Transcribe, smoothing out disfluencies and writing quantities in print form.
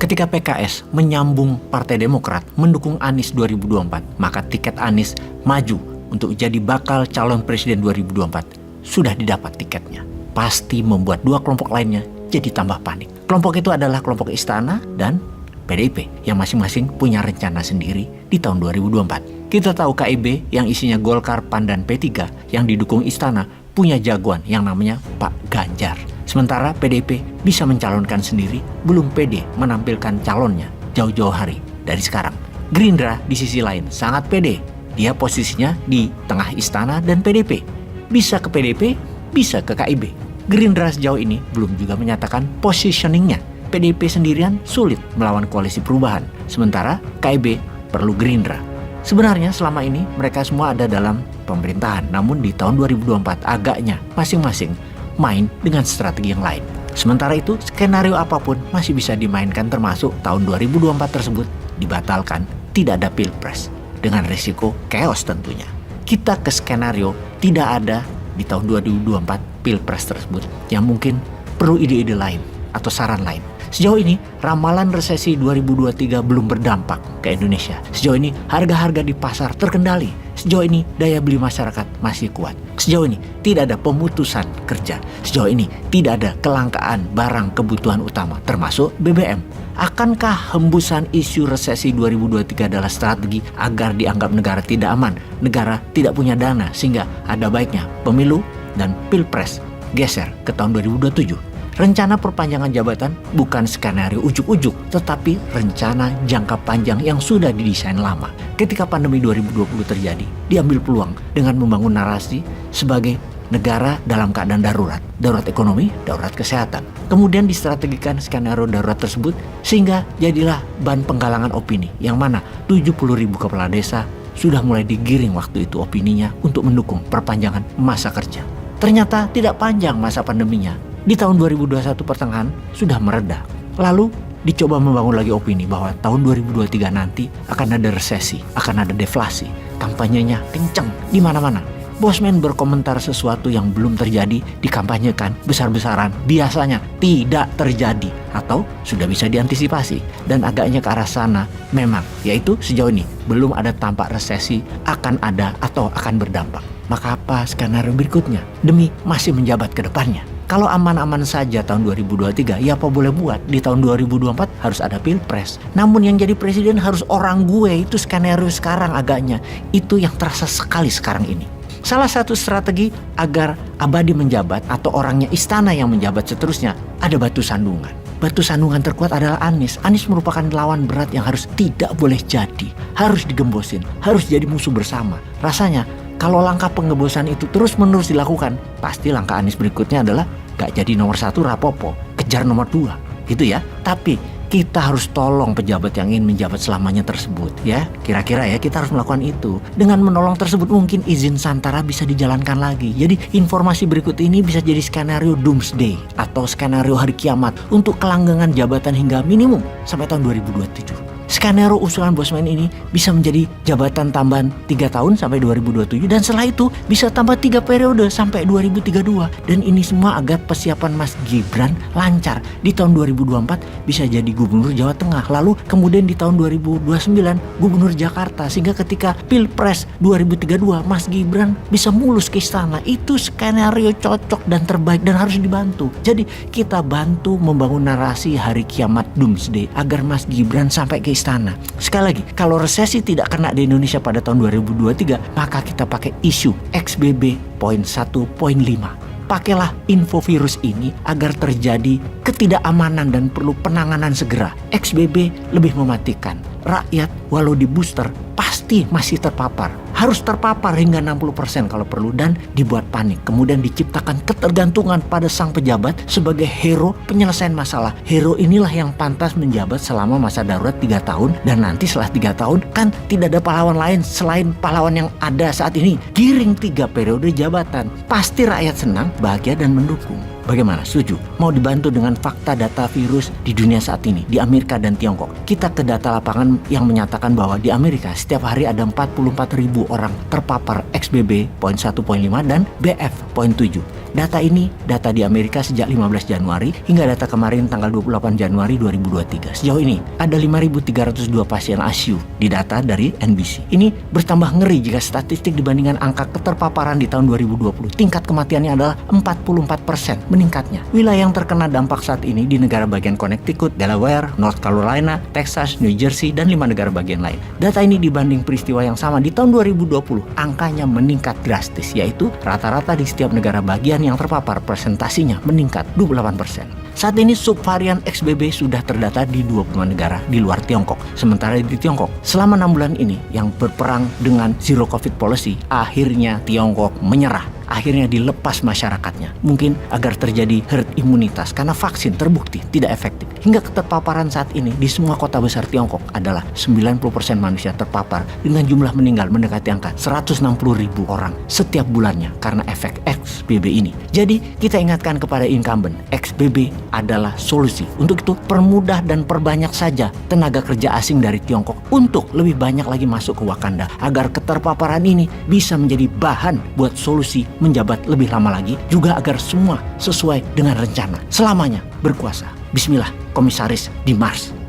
Ketika PKS menyambung Partai Demokrat mendukung Anies 2024, maka tiket Anies maju untuk jadi bakal calon presiden 2024 sudah didapat tiketnya. Pasti membuat dua kelompok lainnya jadi tambah panik. Kelompok itu adalah kelompok Istana dan PDIP yang masing-masing punya rencana sendiri di tahun 2024. Kita tahu KIB yang isinya Golkar, PAN, dan P3 yang didukung Istana punya jagoan yang namanya Pak Ganjar. Sementara PDIP bisa mencalonkan sendiri, belum pede menampilkan calonnya jauh-jauh hari dari sekarang. Gerindra di sisi lain sangat pede. Dia posisinya di tengah Istana dan PDIP. Bisa ke PDIP, bisa ke KIB. Gerindra sejauh ini belum juga menyatakan positioningnya. PDIP sendirian sulit melawan koalisi perubahan. Sementara KIB perlu Gerindra. Sebenarnya selama ini mereka semua ada dalam pemerintahan. Namun di tahun 2024 agaknya masing-masing main dengan strategi yang lain. Sementara itu skenario apapun masih bisa dimainkan, termasuk tahun 2024 tersebut dibatalkan, tidak ada pilpres. Dengan risiko chaos tentunya. Kita ke skenario tidak ada di tahun 2024 pilpres tersebut yang mungkin perlu ide-ide lain atau saran lain. Sejauh ini ramalan resesi 2023 belum berdampak ke Indonesia. Sejauh ini harga-harga di pasar terkendali. Sejauh ini daya beli masyarakat masih kuat. Sejauh ini tidak ada pemutusan kerja. Sejauh ini tidak ada kelangkaan barang kebutuhan utama termasuk BBM. Akankah hembusan isu resesi 2023 adalah strategi agar dianggap negara tidak aman, negara tidak punya dana, sehingga ada baiknya pemilu dan pilpres geser ke tahun 2027? Rencana perpanjangan jabatan bukan skenario ujuk-ujuk, tetapi rencana jangka panjang yang sudah didesain lama. Ketika pandemi 2020 terjadi, diambil peluang dengan membangun narasi sebagai negara dalam keadaan darurat. Darurat ekonomi, darurat kesehatan. Kemudian distrategikan skenario darurat tersebut sehingga jadilah bahan penggalangan opini, yang mana 70.000 kepala desa sudah mulai digiring waktu itu opininya untuk mendukung perpanjangan masa kerja. Ternyata tidak panjang masa pandeminya. Di tahun 2021 pertengahan sudah mereda. Lalu dicoba membangun lagi opini bahwa tahun 2023 nanti akan ada resesi, akan ada deflasi. Kampanyenya kenceng di mana-mana. Bosman berkomentar sesuatu yang belum terjadi dikampanyekan besar-besaran, biasanya tidak terjadi atau sudah bisa diantisipasi, dan agaknya ke arah sana memang, yaitu sejauh ini belum ada tampak resesi akan ada atau akan berdampak. Maka apa skenario berikutnya demi masih menjabat ke depannya? Kalau aman-aman saja tahun 2023, ya apa boleh buat. Di tahun 2024 harus ada pilpres. Namun yang jadi presiden harus orang gue, itu skenario sekarang agaknya. Itu yang terasa sekali sekarang ini. Salah satu strategi agar abadi menjabat atau orangnya Istana yang menjabat seterusnya, ada batu sandungan. Batu sandungan terkuat adalah Anies. Anies merupakan lawan berat yang harus tidak boleh jadi. Harus digembosin, harus jadi musuh bersama. Rasanya kalau langkah penggembosan itu terus-menerus dilakukan, pasti langkah Anies berikutnya adalah gak jadi nomor 1 rapopo, kejar nomor 2 gitu ya. Tapi kita harus tolong pejabat yang ingin menjabat selamanya tersebut ya. Kira-kira ya kita harus melakukan itu. Dengan menolong tersebut mungkin izin Santara bisa dijalankan lagi. Jadi informasi berikut ini bisa jadi skenario doomsday atau skenario hari kiamat untuk kelanggengan jabatan hingga minimum sampai tahun 2027. Skenario usulan Bosman ini bisa menjadi jabatan tambahan 3 tahun sampai 2027, dan setelah itu bisa tambah 3 periode sampai 2032. Dan ini semua agar persiapan Mas Gibran lancar. Di tahun 2024 bisa jadi gubernur Jawa Tengah, lalu kemudian di tahun 2029 gubernur Jakarta, sehingga ketika Pilpres 2032 Mas Gibran bisa mulus ke istana. Itu skenario cocok dan terbaik dan harus dibantu. Jadi kita bantu membangun narasi hari kiamat doomsday agar Mas Gibran sampai ke istana. Sekali lagi, kalau resesi tidak kena di Indonesia pada tahun 2023, maka kita pakai isu XBB poin 1.5. Pakailah infovirus ini agar terjadi ketidakamanan dan perlu penanganan segera. XBB lebih mematikan. Rakyat walau di booster pasti masih terpapar. Harus terpapar hingga 60% kalau perlu, dan dibuat panik. Kemudian diciptakan ketergantungan pada sang pejabat sebagai hero penyelesaian masalah. Hero inilah yang pantas menjabat selama masa darurat 3 tahun, dan nanti setelah 3 tahun kan tidak ada pahlawan lain selain pahlawan yang ada saat ini. Giring 3 periode jabatan. Pasti rakyat senang, bahagia dan mendukung. Bagaimana? Setuju? Mau dibantu dengan fakta data virus di dunia saat ini, di Amerika dan Tiongkok. Kita ke data lapangan yang menyatakan bahwa di Amerika setiap hari ada 44.000 orang terpapar XBB poin 1.5 dan BF poin 7. Data ini data di Amerika sejak 15 Januari hingga data kemarin tanggal 28 Januari 2023. Sejauh ini ada 5.302 pasien ICU di data dari NBC. Ini bertambah ngeri jika statistik dibandingkan angka keterpaparan di tahun 2020. Tingkat kematiannya adalah 44% meningkatnya. Wilayah yang terkena dampak saat ini di negara bagian Connecticut, Delaware, North Carolina, Texas, New Jersey, dan 5 negara bagian lain. Data ini dibanding peristiwa yang sama di tahun 2020, angkanya meningkat drastis, yaitu rata-rata di setiap negara bagian yang terpapar presentasinya meningkat 28%. Saat ini subvarian XBB sudah terdata di 25 negara di luar Tiongkok. Sementara di Tiongkok, selama 6 bulan ini yang berperang dengan Zero Covid Policy, akhirnya Tiongkok menyerah. Akhirnya dilepas masyarakatnya. Mungkin agar terjadi herd imunitas karena vaksin terbukti tidak efektif. Hingga keterpaparan saat ini di semua kota besar Tiongkok adalah 90% manusia terpapar dengan jumlah meninggal mendekati angka 160.000 orang setiap bulannya karena efek XBB ini. Jadi kita ingatkan kepada incumbent, XBB adalah solusi. Untuk itu permudah dan perbanyak saja tenaga kerja asing dari Tiongkok untuk lebih banyak lagi masuk ke Wakanda agar keterpaparan ini bisa menjadi bahan buat solusi menjabat lebih lama lagi, juga agar semua sesuai dengan rencana selamanya berkuasa. Bismillah, Komisaris di Mars.